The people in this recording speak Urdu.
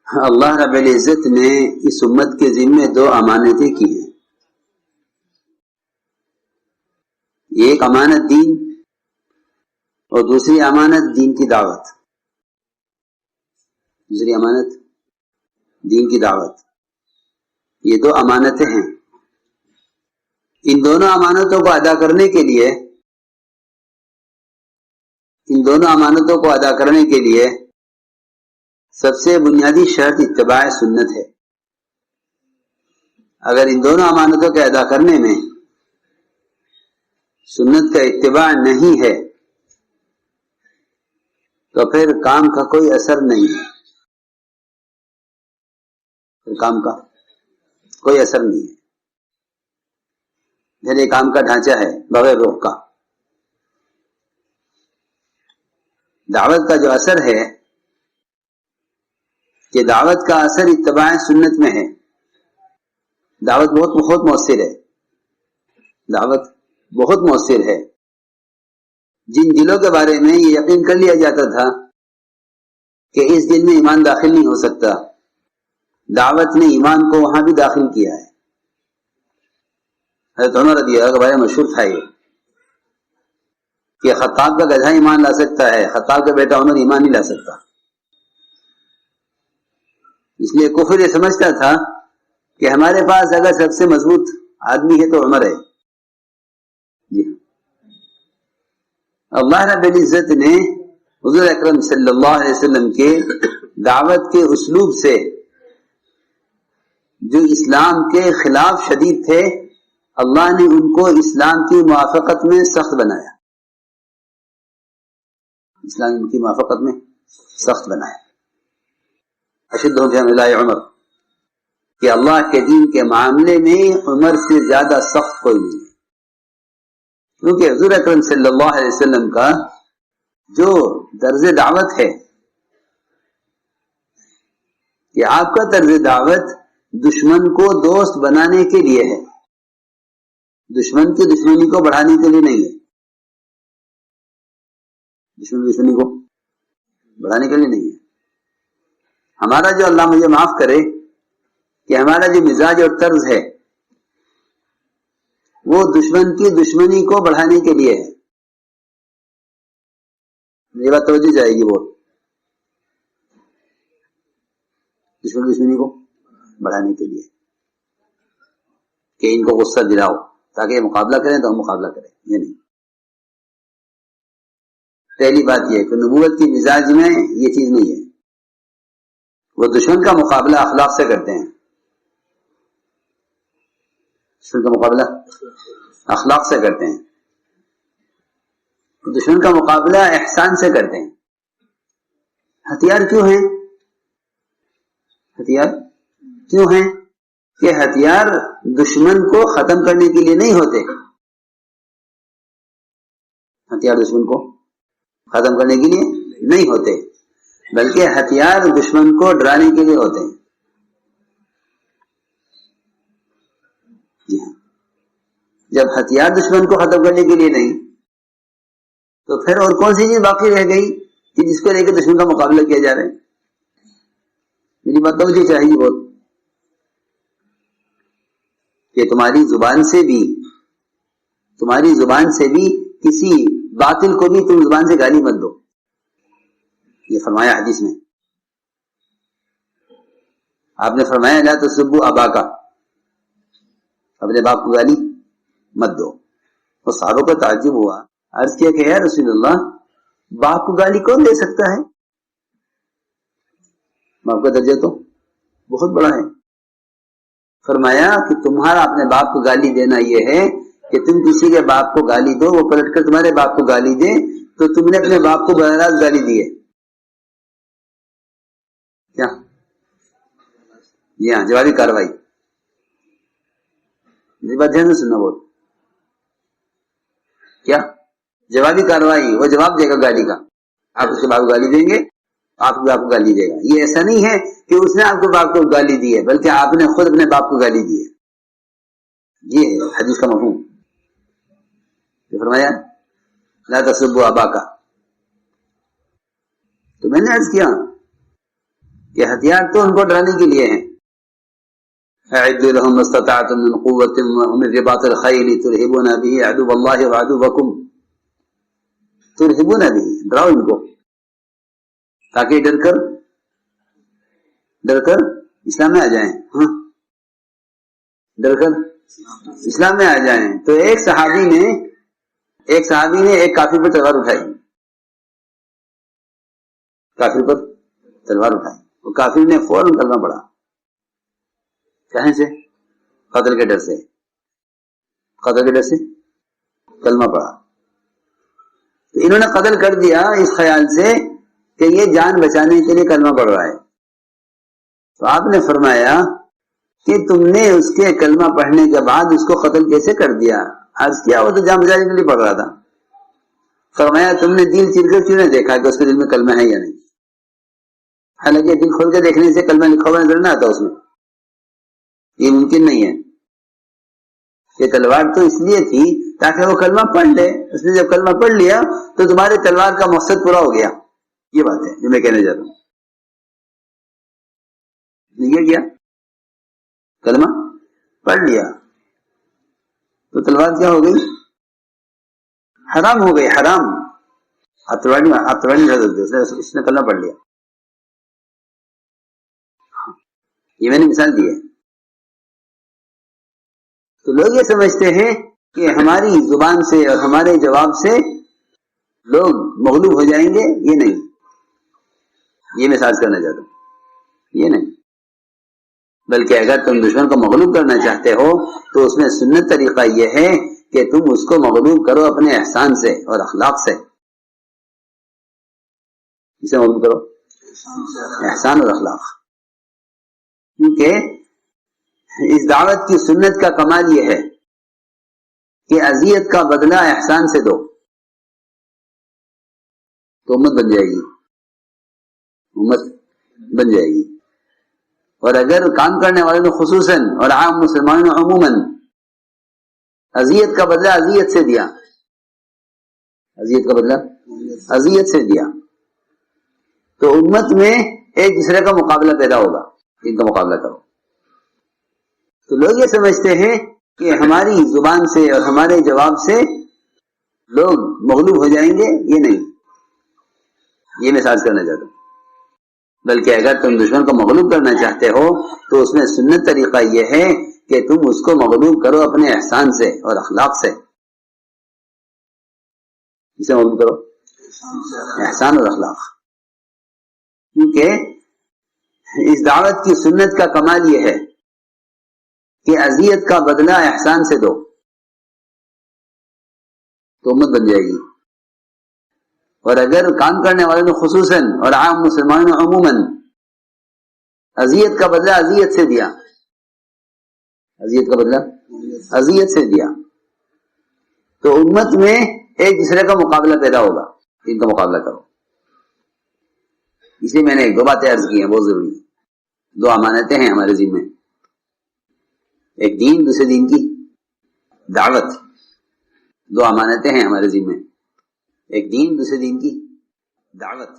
اللہ رب العزت نے اس امت کے ذمے دو امانتیں کی ہیں. ایک امانت دین اور دوسری امانت دین کی دعوت. دوسری امانت دین کی دعوت. یہ دو امانتیں ہیں. ان دونوں امانتوں کو ادا کرنے کے لیے سب سے بنیادی شرط اتباع سنت ہے. اگر ان دونوں امانتوں کے ادا کرنے میں سنت کا اتباع نہیں ہے تو پھر کام کا کوئی اثر نہیں ہے. کام کا کوئی اثر نہیں ہے. میرے کام کا ڈھانچہ ہے بغیر روح کا. دعوت کا جو اثر ہے کہ دعوت کا اثر اتباع سنت میں ہے. دعوت بہت مؤثر ہے. دعوت بہت مؤثر ہے. جن دلوں کے بارے میں یہ یقین کر لیا جاتا تھا کہ اس دل میں ایمان داخل نہیں ہو سکتا، دعوت نے ایمان کو وہاں بھی داخل کیا ہے. حضرت عمر رضی اللہ عنہ کا بارے مشہور تھا یہ کہ خطاب کا گدھا ایمان لا سکتا ہے، خطاب کا بیٹا عمر ایمان نہیں لا سکتا. اس لیے کفر یہ سمجھتا تھا کہ ہمارے پاس اگر سب سے مضبوط آدمی ہے تو عمر ہے. جی اللہ رب العزت نے حضور اکرم صلی اللہ علیہ وسلم کے دعوت کے اسلوب سے جو اسلام کے خلاف شدید تھے، اللہ نے ان کو اسلام کی موافقت میں سخت بنایا. اسلام کی موافقت میں سخت بنایا. اشدہم فی امر اللہ عمر، کہ اللہ کے دین کے معاملے میں عمر سے زیادہ سخت کوئی نہیں ہے. کیونکہ حضور اکرم صلی اللہ علیہ وسلم کا جو طرز دعوت ہے کہ آپ کا طرز دعوت دشمن کو دوست بنانے کے لیے ہے، دشمن کی دشمنی کو بڑھانے کے لیے نہیں ہے. دشمنی کو بڑھانے کے لیے نہیں ہے. ہمارا جو اللہ مجھے معاف کرے کہ ہمارا جو مزاج اور طرز ہے وہ دشمن کی دشمنی کو بڑھانے کے لیے ہے. یہ بات توجہ جائے گی. وہ دشمنی کو بڑھانے کے لیے کہ ان کو غصہ دلاؤ تاکہ یہ مقابلہ کریں تو ہم مقابلہ کریں. یہ نہیں. پہلی بات یہ ہے کہ نبوت کی مزاج میں یہ چیز نہیں ہے. وہ دشمن کا مقابلہ اخلاق سے کرتے ہیں. دشمن کا مقابلہ اخلاق سے کرتے ہیں. دشمن کا مقابلہ احسان سے کرتے ہیں. ہتھیار کیوں ہیں؟ ہتھیار کیوں ہیں کہ ہتھیار دشمن کو ختم کرنے کے لیے نہیں ہوتے. ہتھیار دشمن کو ختم کرنے کے لیے نہیں ہوتے، بلکہ ہتھیار دشمن کو ڈرانے کے لیے ہوتے ہیں. جی ہاں. جب ہتھیار دشمن کو ختم کرنے کے لیے نہیں تو پھر اور کون سی چیز باقی رہ گئی کہ جس کو لے کے دشمن کا مقابلہ کیا جا رہا ہے؟ میری بات توجہ چاہیے بہت کہ تمہاری زبان سے بھی کسی باطل کو بھی تم زبان سے گالی مت دو. یہ فرمایا حدیث میں. آپ نے فرمایا لا تسبوا اباکا، اپنے باپ کو گالی مت دو. اور صحابہ کو تعجب ہوا، عرض کیا کہ یا رسول اللہ باپ کو گالی کون دے سکتا ہے؟ باپ کا درجہ تو بہت بڑا ہے. فرمایا کہ تمہارا اپنے باپ کو گالی دینا یہ ہے کہ تم کسی کے باپ کو گالی دو، وہ پلٹ کر تمہارے باپ کو گالی دے تو تم نے اپنے باپ کو براہ راست گالی دی ہے. کیا؟ جی ہاں، جوابی کاروائی. یہ بات دھیان سے سننا. بہت کیا جوابی کاروائی، وہ جواب دے گا گالی کا. آپ اس کے باپ کو گالی دیں گے، آپ کے باپ کو گالی دے گا. یہ ایسا نہیں ہے کہ اس نے آپ کے باپ کو گالی دی ہے، بلکہ آپ نے خود اپنے باپ کو گالی دی ہے. یہ ہے حدیث کا مفہوم. فرمایا لا تسبوا اباکا. تو میں نے عرض کیا کہ ہتھیار تو ان کو ڈرانے کے لیے ہیں. اعدوا لهم ما استطعتم من قوة ومن رباط الخيل ترهبون به عدو الله وعدوكم. ترهبون به، ڈراؤ ان کو تاکہ ڈر کر اسلام میں آ جائیں. ہاں، ڈر کر اسلام میں آ جائیں. تو ایک صحابی نے ایک کافر پر تلوار اٹھائی. وہ کافر نے فوراً کلمہ پڑھا. کہیں سے؟ قتل کے ڈر سے کلمہ پڑھا. تو انہوں نے قتل کر دیا اس خیال سے کہ یہ جان بچانے کے لیے کلمہ پڑھ رہا ہے. تو آپ نے فرمایا کہ تم نے اس کے کلمہ پڑھنے کے بعد اس کو قتل کیسے کر دیا؟ عرض کیا وہ تو جان بچانے کے لیے پڑھ رہا تھا. فرمایا تم نے دل چیر کر کیوں نہیں دیکھا کہ اس کے دل میں کلمہ ہے یا نہیں؟ حالانکہ دل کھول کے دیکھنے سے کلمہ لکھا ہوا نظر نہ آتا اس میں. یہ ممکن نہیں ہے. یہ تلوار تو اس لیے تھی تاکہ وہ کلمہ پڑھ لے. اس نے جب کلمہ پڑھ لیا تو تمہاری تلوار کا مقصد پورا ہو گیا. یہ بات ہے جو میں کہنے جاتا ہوں. یہ کیا کلمہ پڑھ لیا تو تلوار کیا ہو گئی؟ حرام ہو گئی. حرام. اس نے کلمہ پڑھ لیا. یہ میں نے مثال دی ہے. تو لوگ یہ سمجھتے ہیں کہ ہماری زبان سے اور ہمارے جواب سے لوگ مغلوب ہو جائیں گے. یہ نہیں. یہ میں ساز کرنا چاہتا ہوں. یہ نہیں. بلکہ اگر تم دشمن کو مغلوب کرنا چاہتے ہو تو اس میں سنت طریقہ یہ ہے کہ تم اس کو مغلوب کرو اپنے احسان سے اور اخلاق سے. اسے مغلوب کرو احسان اور اخلاق. کیونکہ اس دعوت کی سنت کا کمال یہ ہے کہ اذیت کا بدلہ احسان سے دو تو امت بن جائے گی. اور اگر کام کرنے والوں نے خصوصاً اور عام مسلمانوں نے عموماً اذیت کا بدلہ اذیت سے دیا تو امت میں ایک دوسرے کا مقابلہ پیدا ہوگا. ان کا مقابلہ کرو. تو لوگ یہ سمجھتے ہیں کہ ہماری زبان سے اور ہمارے جواب سے لوگ مغلوب ہو جائیں گے. یہ نہیں. یہ میں ساز کرنا چاہتا ہوں. بلکہ اگر تم دشمن کو مغلوب کرنا چاہتے ہو تو اس میں سنت طریقہ یہ ہے کہ تم اس کو مغلوب کرو اپنے احسان سے اور اخلاق سے. اسے مغلوب کرو احسان اور اخلاق. کیونکہ اس دعوت کی سنت کا کمال یہ ہے کہ اذیت کا بدلہ احسان سے دو تو امت بن جائے گی. اور اگر کام کرنے والوں نے خصوصاً اور عام مسلمانوں نے عموماً اذیت کا بدلہ اذیت سے دیا تو امت میں ایک دوسرے کا مقابلہ پیدا ہوگا. ان کا مقابلہ کرو. اس لیے میں نے 2 باتیں عرض کی ہیں بہت ضروری ہیں. 2 امانتیں ہیں ہمارے ذمہ. ایک دین، دوسرے دین کی دعوت. 2 امانتیں ہیں ہمارے ذمہ. ایک دین، دوسرے دین کی دعوت.